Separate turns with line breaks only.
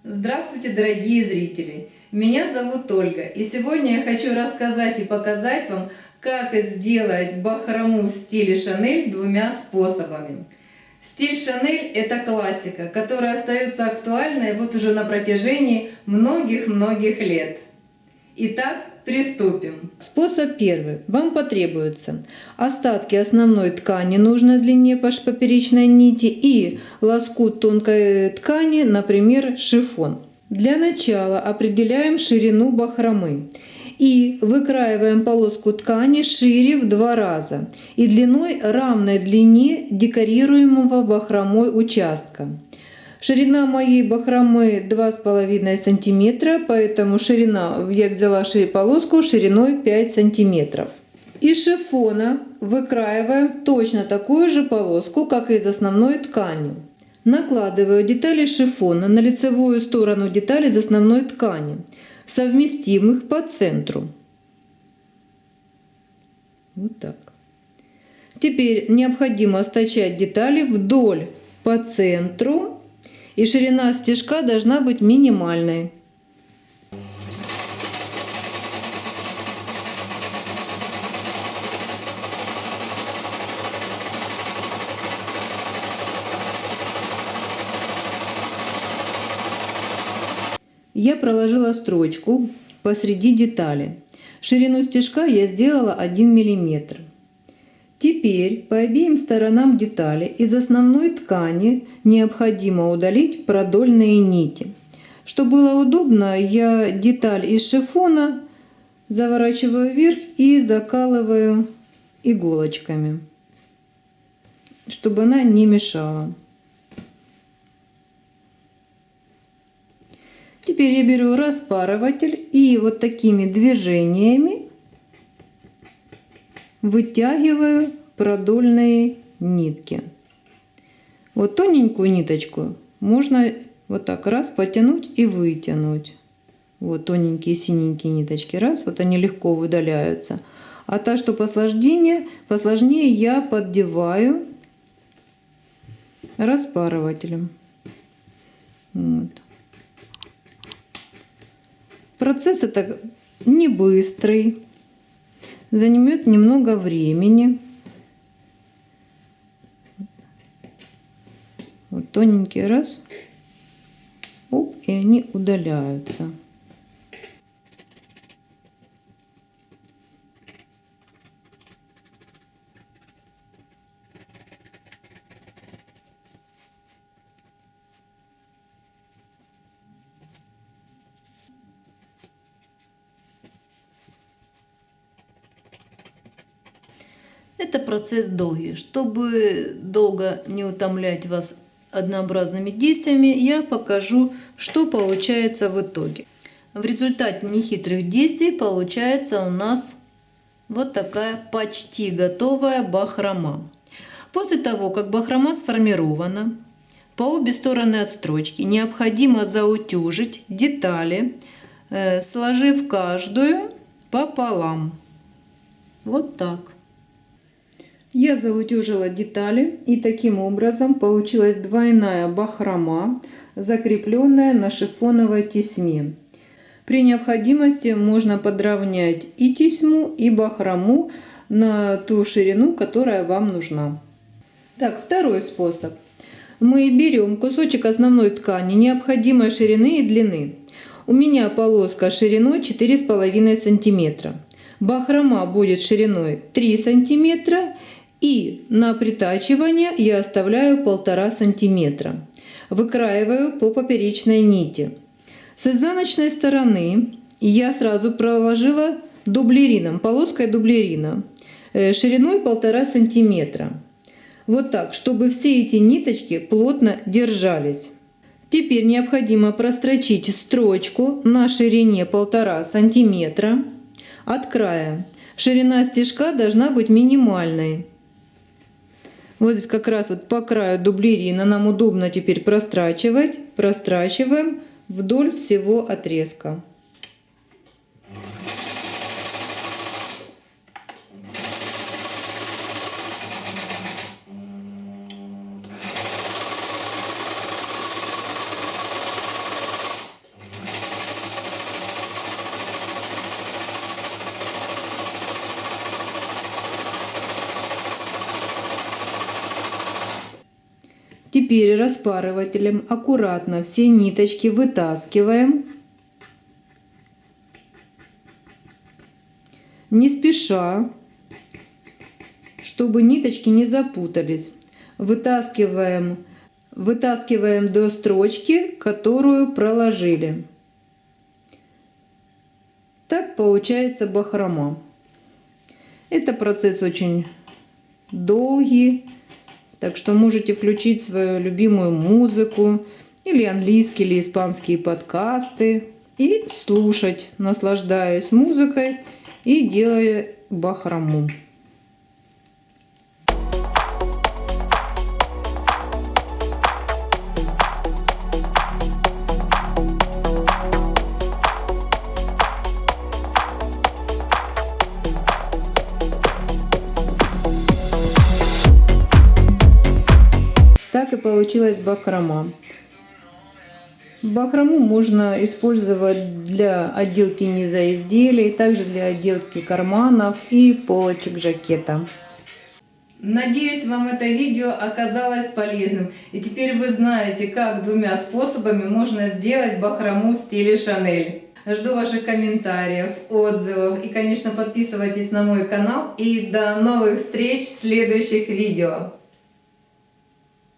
Здравствуйте, дорогие зрители! Меня зовут Ольга, и сегодня я хочу рассказать и показать вам, как сделать бахрому в стиле Шанель двумя способами. Стиль Шанель – это классика, которая остается актуальной вот уже на протяжении многих-многих лет. Итак, приступим. Способ первый. Вам потребуются остатки основной ткани нужной длине по поперечной нити и лоскут тонкой ткани, например, шифон. Для начала определяем ширину бахромы и выкраиваем полоску ткани шире в 2 раза и длиной равной длине декорируемого бахромой участка. Ширина моей бахромы 2,5 см, поэтому я взяла полоску шириной 5 см. Из шифона выкраиваем точно такую же полоску, как и из основной ткани. Накладываю детали шифона на лицевую сторону деталей из основной ткани, совместимых по центру. Вот так. Теперь необходимо стачать детали вдоль по центру. И ширина стежка должна быть минимальной. Я проложила строчку посреди детали. Ширину стежка я сделала 1 мм. Теперь по обеим сторонам детали из основной ткани необходимо удалить продольные нити. Чтобы было удобно, я деталь из шифона заворачиваю вверх и закалываю иголочками, чтобы она не мешала. Теперь я беру распарыватель и вот такими движениями вытягиваю продольные нитки. Вот тоненькую ниточку можно вот так раз потянуть и вытянуть. Вот тоненькие синенькие ниточки, раз, вот они легко выдаляются. А та, что посложнее я поддеваю распарывателем. Вот. Процесс это не быстрый. Займет немного времени. Вот тоненький раз. Оп, и они удаляются. Это процесс долгий. Чтобы долго не утомлять вас однообразными действиями, я покажу, что получается в итоге. В результате нехитрых действий получается у нас вот такая почти готовая бахрома. После того, как бахрома сформирована, по обе стороны от строчки необходимо заутюжить детали, сложив каждую пополам. Вот так. Я заутюжила детали, и таким образом получилась двойная бахрома, закрепленная на шифоновой тесьме. При необходимости можно подровнять и тесьму, и бахрому на ту ширину, которая вам нужна. Так, второй способ. Мы берем кусочек основной ткани необходимой ширины и длины. У меня полоска шириной 4,5 см. Бахрома будет шириной 3 см. И на притачивание я оставляю 1,5 см. Выкраиваю по поперечной нити. С изнаночной стороны я сразу проложила дублерином, полоской дублерина, шириной 1,5 см. Вот так, чтобы все эти ниточки плотно держались. Теперь необходимо прострочить строчку на ширине 1,5 см от края. Ширина стежка должна быть минимальной. Вот здесь как раз вот по краю дублерина нам удобно теперь прострачивать. Прострачиваем вдоль всего отрезка. Теперь распарывателем аккуратно все ниточки вытаскиваем. Не спеша, чтобы ниточки не запутались. Вытаскиваем до строчки, которую проложили. Так получается бахрома. Это процесс очень долгий, так что можете включить свою любимую музыку или английские или испанские подкасты и слушать, наслаждаясь музыкой и делая бахрому. Так и получилась бахрома. Бахрому можно использовать для отделки низа изделий, также для отделки карманов и полочек жакета. Надеюсь, вам это видео оказалось полезным. И теперь вы знаете, как двумя способами можно сделать бахрому в стиле Шанель. Жду ваших комментариев, отзывов и, конечно, подписывайтесь на мой канал. И до новых встреч в следующих видео.